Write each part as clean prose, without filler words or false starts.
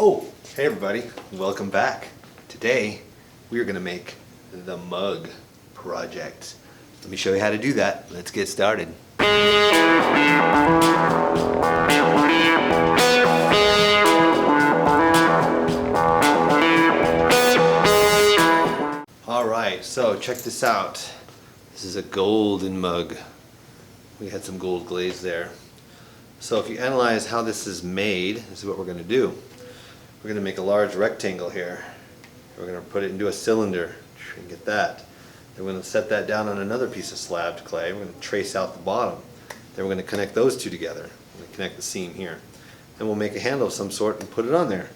Oh, hey everybody, welcome back. Today we are going to make the mug project. Let me show you how to do that. Let's get started. Alright, so check this out. This is a golden mug. We had some gold glaze there. So if you analyze how this is made, this is what we're going to do. We're going to make a large rectangle here. We're going to put it into a cylinder and get that. Then we're going to set that down on another piece of slabbed clay. We're going to trace out the bottom. Then we're going to connect those two together. We're going to connect the seam here. Then we'll make a handle of some sort and put it on there.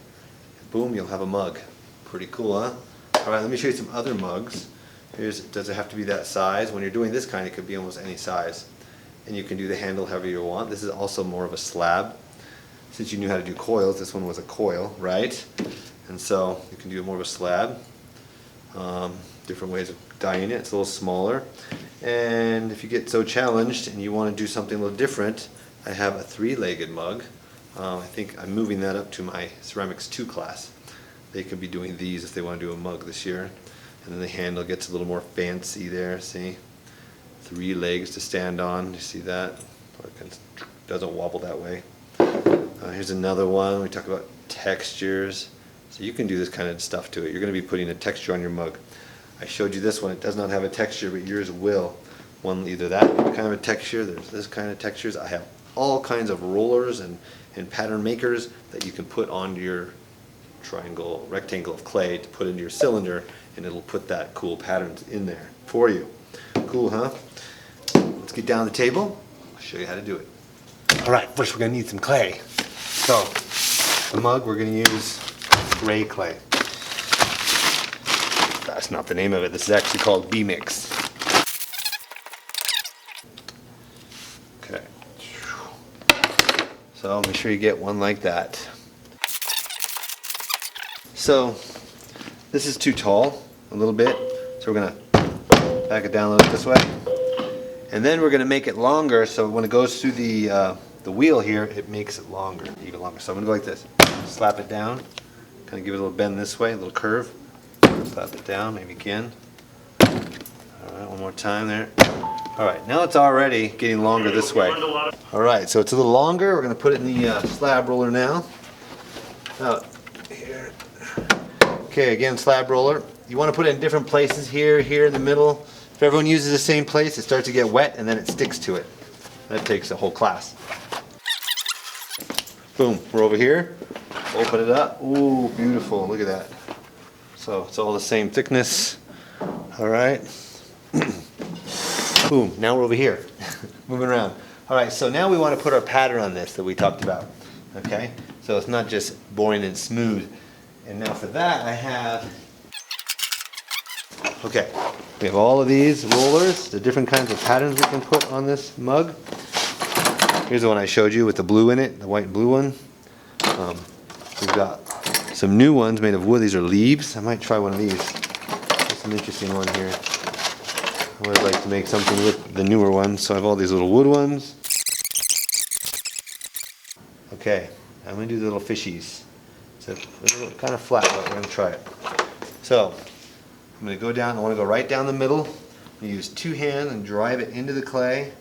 And boom, you'll have a mug. Pretty cool, huh? Alright, let me show you some other mugs. Does it have to be that size? When you're doing this kind, it could be almost any size. And you can do the handle however you want. This is also more of a slab. Since you knew how to do coils, this one was a coil, right? And so you can do more of a slab. Different ways of dyeing it. It's a little smaller. And if you get so challenged and you want to do something a little different, I have a three-legged mug. I think I'm moving that up to my Ceramics 2 class. They could be doing these if they want to do a mug this year. And then the handle gets a little more fancy there, see? 3 legs to stand on, you see that? It doesn't wobble that way. Here's another one. We talk about textures. So you can do this kind of stuff to it. You're going to be putting a texture on your mug. I showed you this one. It does not have a texture, but yours will. One, either that kind of a texture, there's this kind of textures. I have all kinds of rollers and pattern makers that you can put onto your rectangle of clay to put into your cylinder, and it'll put that cool patterns in there for you. Cool, huh? Let's get down to the table. I'll show you how to do it. Alright, first we're going to need some clay. So, the mug we're going to use gray clay. That's not the name of it. This is actually called B-Mix. Okay. So make sure you get one like that. So, this is too tall, a little bit. So we're going to back it down a little this way. And then we're going to make it longer, so when it goes through the wheel here, it makes it longer, even longer. So I'm going to go like this. Slap it down, kind of give it a little bend this way, a little curve. Slap it down, maybe again. Alright, one more time there. Alright, now it's already getting longer this way. Alright, so it's a little longer. We're going to put it in the slab roller now. Out here. Okay, again, slab roller. You want to put it in different places here, here in the middle. If everyone uses the same place, it starts to get wet and then it sticks to it. That takes a whole class. Boom, we're over here. Open it up. Ooh, beautiful. Look at that. So it's all the same thickness. Alright. Boom, now we're over here. Moving around. Alright, so now we want to put our pattern on this that we talked about. Okay? So it's not just boring and smooth. And now for that I have... Okay, we have all of these rollers, the different kinds of patterns we can put on this mug. Here's the one I showed you with the blue in it, the white and blue one. We've got some new ones made of wood. These are leaves. I might try one of these. There's an interesting one here. I would like to make something with the newer ones, so I have all these little wood ones. Okay, I'm going to do the little fishies. It's kind of flat, but we're going to try it. So, I'm going to go down, I want to go right down the middle. I'm going to use 2 hands and drive it into the clay.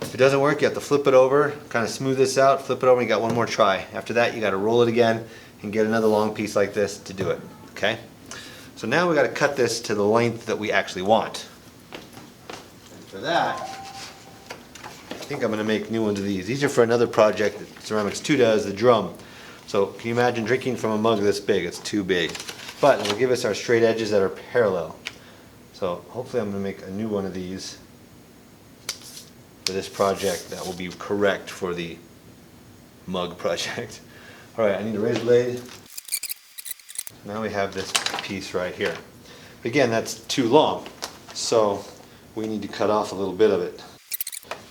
If it doesn't work, you have to flip it over, kind of smooth this out, flip it over, and you got one more try. After that, you got to roll it again and get another long piece like this to do it. Okay? So now we got to cut this to the length that we actually want. And for that, I think I'm going to make new ones of these. These are for another project that Ceramics 2 does, the drum. So can you imagine drinking from a mug this big? It's too big. But it'll give us our straight edges that are parallel. So hopefully I'm going to make a new one of these for this project that will be correct for the mug project. Alright, I need a razor blade. Now we have this piece right here. Again, that's too long. So we need to cut off a little bit of it.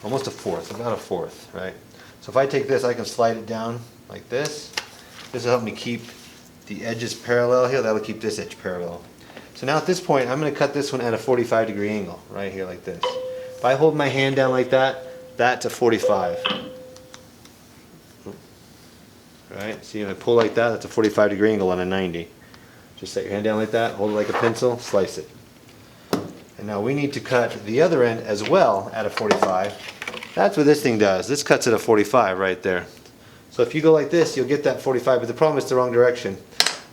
Almost a fourth, about a fourth, right? So if I take this, I can slide it down like this. This will help me keep the edges parallel here. That'll keep this edge parallel. So now at this point, I'm going to cut this one at a 45-degree angle, right here like this. If I hold my hand down like that, that's a 45. Alright, see if I pull like that, that's a 45-degree angle on a 90. Just set your hand down like that, hold it like a pencil, slice it. And now we need to cut the other end as well at a 45. That's what this thing does. This cuts at a 45 right there. So if you go like this, you'll get that 45, but the problem is the wrong direction.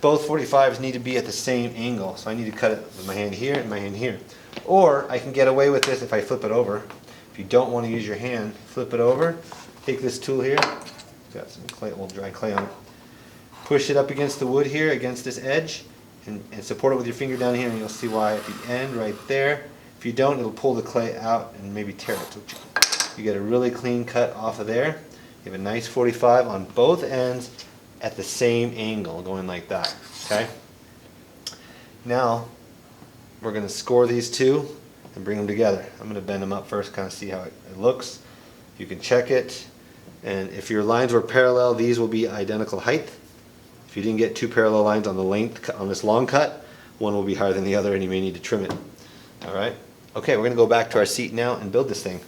Both 45s need to be at the same angle, so I need to cut it with my hand here and my hand here. Or I can get away with this if I flip it over. If you don't want to use your hand, flip it over, take this tool here, got some clay, old dry clay on it, push it up against the wood here, against this edge, and support it with your finger down here, and you'll see why at the end right there. If you don't, it'll pull the clay out and maybe tear it. So you get a really clean cut off of there. You have a nice 45 on both ends at the same angle, going like that, okay? Now, we're going to score these two and bring them together. I'm going to bend them up first, kind of see how it looks. You can check it, and if your lines were parallel, these will be identical height. If you didn't get two parallel lines on the length on this long cut, one will be higher than the other and you may need to trim it. Alright? Okay, we're going to go back to our seat now and build this thing.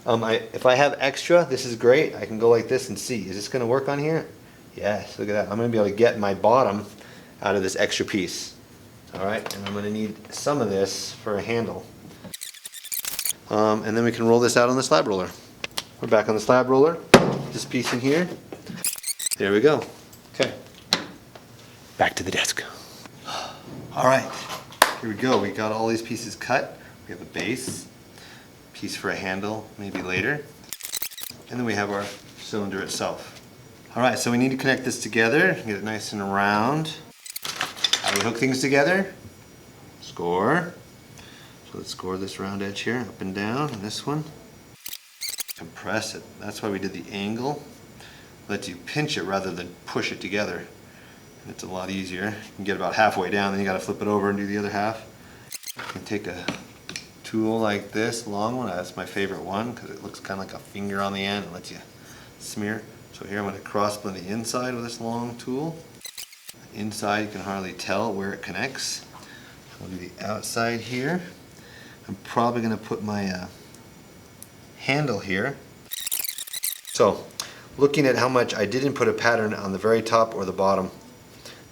If I have extra, this is great. I can go like this and see. Is this going to work on here? Yes, look at that. I'm going to be able to get my bottom out of this extra piece. Alright, and I'm going to need some of this for a handle. And then we can roll this out on the slab roller. We're back on the slab roller. This piece in here. There we go. Okay. Back to the desk. Alright, here we go. We got all these pieces cut. We have a base, piece for a handle, maybe later. And then we have our cylinder itself. Alright, so we need to connect this together, get it nice and round. How do we hook things together? Score. So let's score this round edge here, up and down, and this one. Compress it. That's why we did the angle. Lets you pinch it rather than push it together. It's a lot easier. You can get about halfway down, then you got to flip it over and do the other half. You can take a tool like this, long one. That's my favorite one because it looks kind of like a finger on the end. It lets you smear. So here I'm going to cross blend the inside with this long tool. Inside you can hardly tell where it connects. We'll do the outside here. I'm probably going to put my handle here. So looking at how much I didn't put a pattern on the very top or the bottom.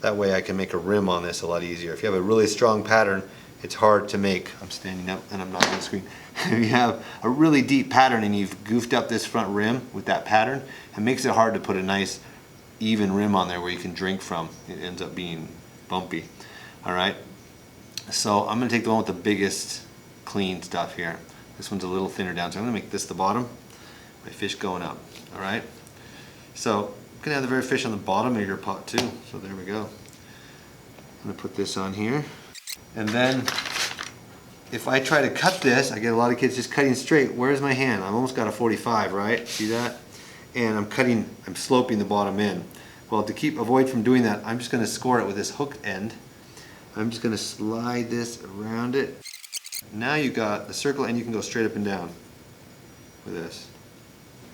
That way I can make a rim on this a lot easier. If you have a really strong pattern, it's hard to make. I'm standing up and I'm not on the screen. If you have a really deep pattern and you've goofed up this front rim with that pattern, it makes it hard to put a nice even rim on there where you can drink from. It ends up being bumpy. Alright, so I'm going to take the one with the biggest clean stuff here. This one's a little thinner down, so I'm going to make this the bottom. My fish going up. Alright, so I'm going to have the very fish on the bottom of your pot too. So there we go. I'm going to put this on here. And then if I try to cut this, I get a lot of kids just cutting straight. Where's my hand? I've almost got a 45, right? See that? And I'm sloping the bottom in. Well, to avoid from doing that, I'm just going to score it with this hook end. I'm just going to slide this around it. Now you got the circle and you can go straight up and down with this.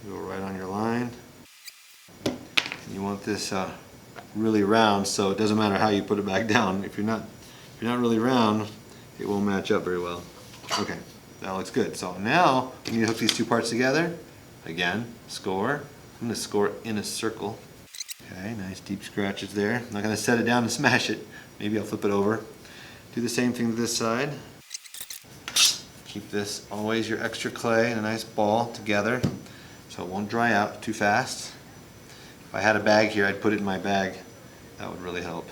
Go right on your line. You want this really round, so it doesn't matter how you put it back down. If you're not really round, it won't match up very well. Okay, that looks good. So now we need to hook these two parts together. Again, score. I'm going to score in a circle. Okay, nice deep scratches there. I'm not going to set it down and smash it. Maybe I'll flip it over. Do the same thing to this side. Keep this, always your extra clay and a nice ball together so it won't dry out too fast. If I had a bag here, I'd put it in my bag. That would really help.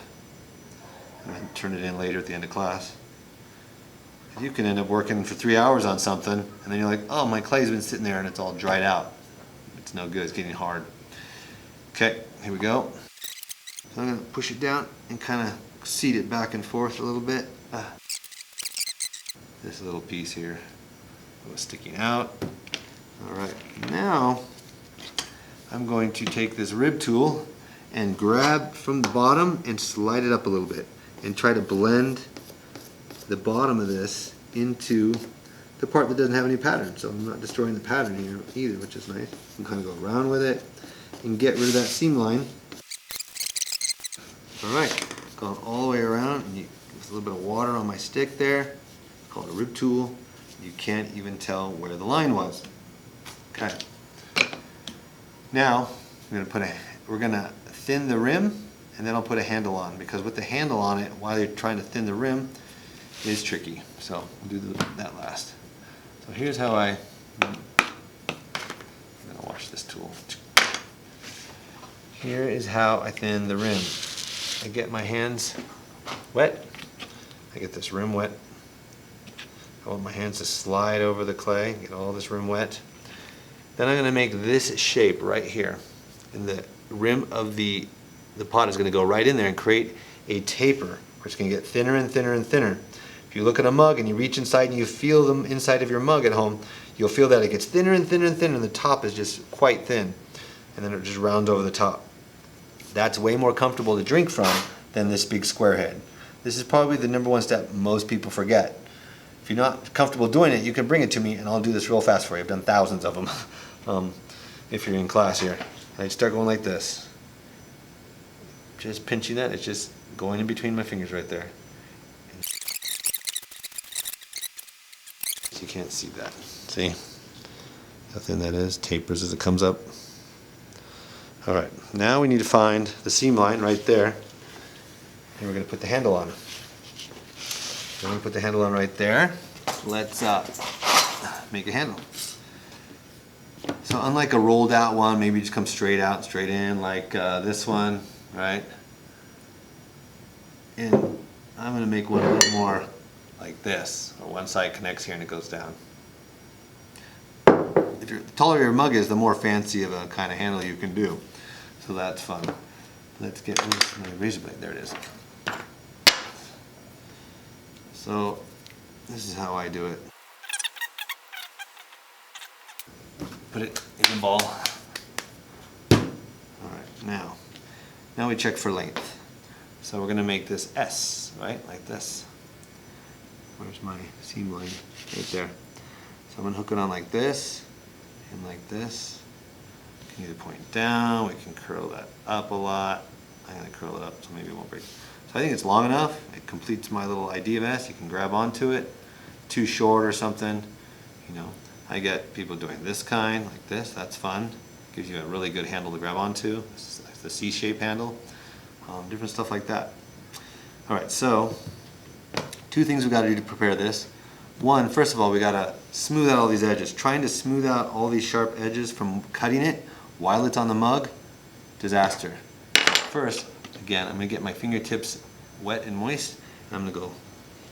And then turn it in later at the end of class. You can end up working for 3 hours on something, and then you're like, oh, my clay's been sitting there and it's all dried out. It's no good, it's getting hard. Okay, here we go. So I'm going to push it down and kind of seat it back and forth a little bit. This little piece here was sticking out. Alright, now I'm going to take this rib tool and grab from the bottom and slide it up a little bit and try to blend the bottom of this into the part that doesn't have any pattern. So I'm not destroying the pattern here either, which is nice. You can kind of go around with it and get rid of that seam line. Alright, gone all the way around, and there's a little bit of water on my stick there. It's called a rib tool. You can't even tell where the line was. Okay. Now we're gonna thin the rim, and then I'll put a handle on, because with the handle on it, while you're trying to thin the rim, is tricky. So we'll do that last. So here's how I'm gonna wash this tool. Here is how I thin the rim. I get my hands wet. I get this rim wet. I want my hands to slide over the clay, get all this rim wet. Then I'm gonna make this shape right here. And the rim of the pot is gonna go right in there and create a taper where it's gonna get thinner and thinner and thinner. If you look at a mug and you reach inside and you feel them inside of your mug at home, you'll feel that it gets thinner and thinner and thinner, and the top is just quite thin. And then it just rounds over the top. That's way more comfortable to drink from than this big square head. This is probably the number one step most people forget. If you're not comfortable doing it, you can bring it to me and I'll do this real fast for you. I've done thousands of them if you're in class here. I start going like this. Just pinching that, it's just going in between my fingers right there. You can't see that. See how thin that is? Tapers as it comes up. Alright, now we need to find the seam line right there, and we're going to put the handle on. Then we put the handle on right there. Let's make a handle. So unlike a rolled out one, maybe just come straight out, straight in, like this one, right? And I'm going to make one a little more like this. One side connects here and it goes down. The taller your mug is, the more fancy of a kind of handle you can do. So that's fun. Let's get my razor blade. There it is. So this is how I do it. Put it in the ball. Alright, now we check for length. So we're going to make this S, right? Like this. Where's my seam line? Right there. So I'm going to hook it on like this and like this. We can either point down, we can curl that up a lot. I'm going to curl it up so maybe it won't break. So I think it's long enough. It completes my little idea vest. You can grab onto it. Too short or something, you know. I get people doing this kind, like this. That's fun. Gives you a really good handle to grab onto. This is the C-shape handle. Different stuff like that. All right, so two things we got to do to prepare this. One, first of all, we got to smooth out all these edges. Trying to smooth out all these sharp edges from cutting it while it's on the mug, disaster. First, again, I'm going to get my fingertips wet and moist, and I'm going to go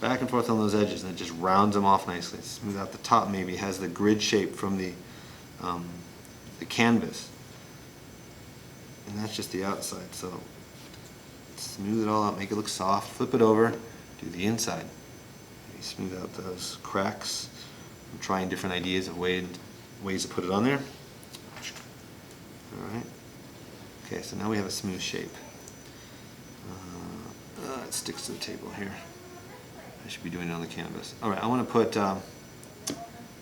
back and forth on those edges, and it just rounds them off nicely. Smooth out the top maybe, has the grid shape from the canvas. And that's just the outside, so smooth it all out, make it look soft, flip it over, do the inside. Maybe smooth out those cracks. I'm trying different ideas of ways to put it on there. Alright. Okay, so now we have a smooth shape. It sticks to the table here. I should be doing it on the canvas. Alright, I want to put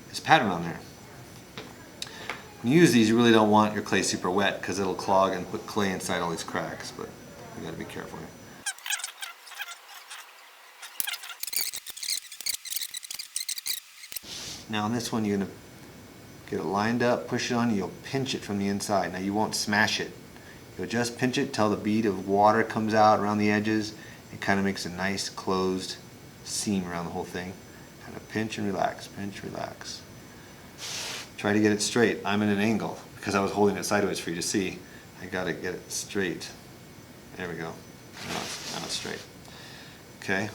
this pattern on there. When you use these, you really don't want your clay super wet because it'll clog and put clay inside all these cracks, but you got to be careful here. Now on this one, you're going to get it lined up, push it on, you'll pinch it from the inside. Now you won't smash it. You'll just pinch it till the bead of water comes out around the edges. It kind of makes a nice closed seam around the whole thing. Kind of pinch and relax, pinch, relax. Try to get it straight. I'm at an angle because I was holding it sideways for you to see. I got to get it straight. There we go. Now it's straight. Okay,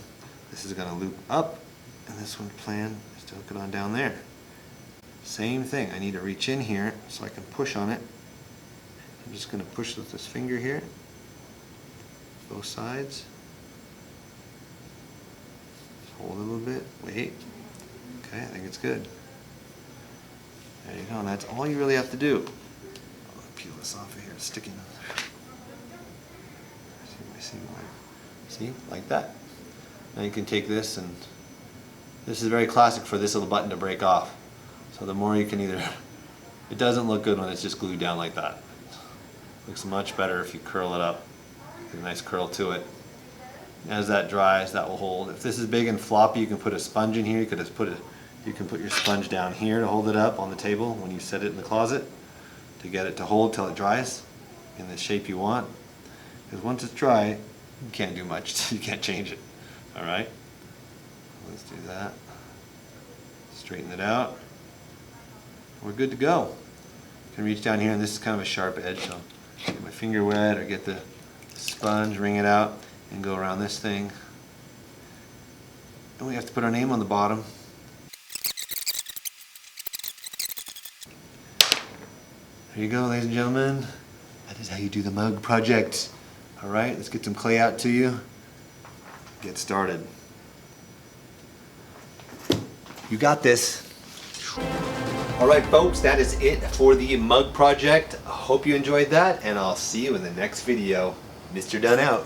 this is going to loop up, and this one's plan is to hook it on down there. Same thing. I need to reach in here so I can push on it. I'm just going to push with this finger here, both sides. Just hold it a little bit. Wait. Okay, I think it's good. There you go, and that's all you really have to do. I'll peel this off of here, it's sticking. See, like that. Now you can take this, and this is very classic for this little button to break off. So the more you can either, it doesn't look good when it's just glued down like that. It looks much better if you curl it up. Get a nice curl to it. As that dries, that will hold. If this is big and floppy, you can put a sponge in here. You can put your sponge down here to hold it up on the table when you set it in the closet to get it to hold till it dries in the shape you want. Because once it's dry, you can't do much. You can't change it. All right? Let's do that. Straighten it out. We're good to go. You can reach down here, and this is kind of a sharp edge, so get my finger wet or get the sponge, wring it out, and go around this thing. And we have to put our name on the bottom. There you go, ladies and gentlemen. That is how you do the mug project. All right, let's get some clay out to you. Get started. You got this. All right, folks, that is it for the mug project. I hope you enjoyed that, and I'll see you in the next video. Mr. Dunn out.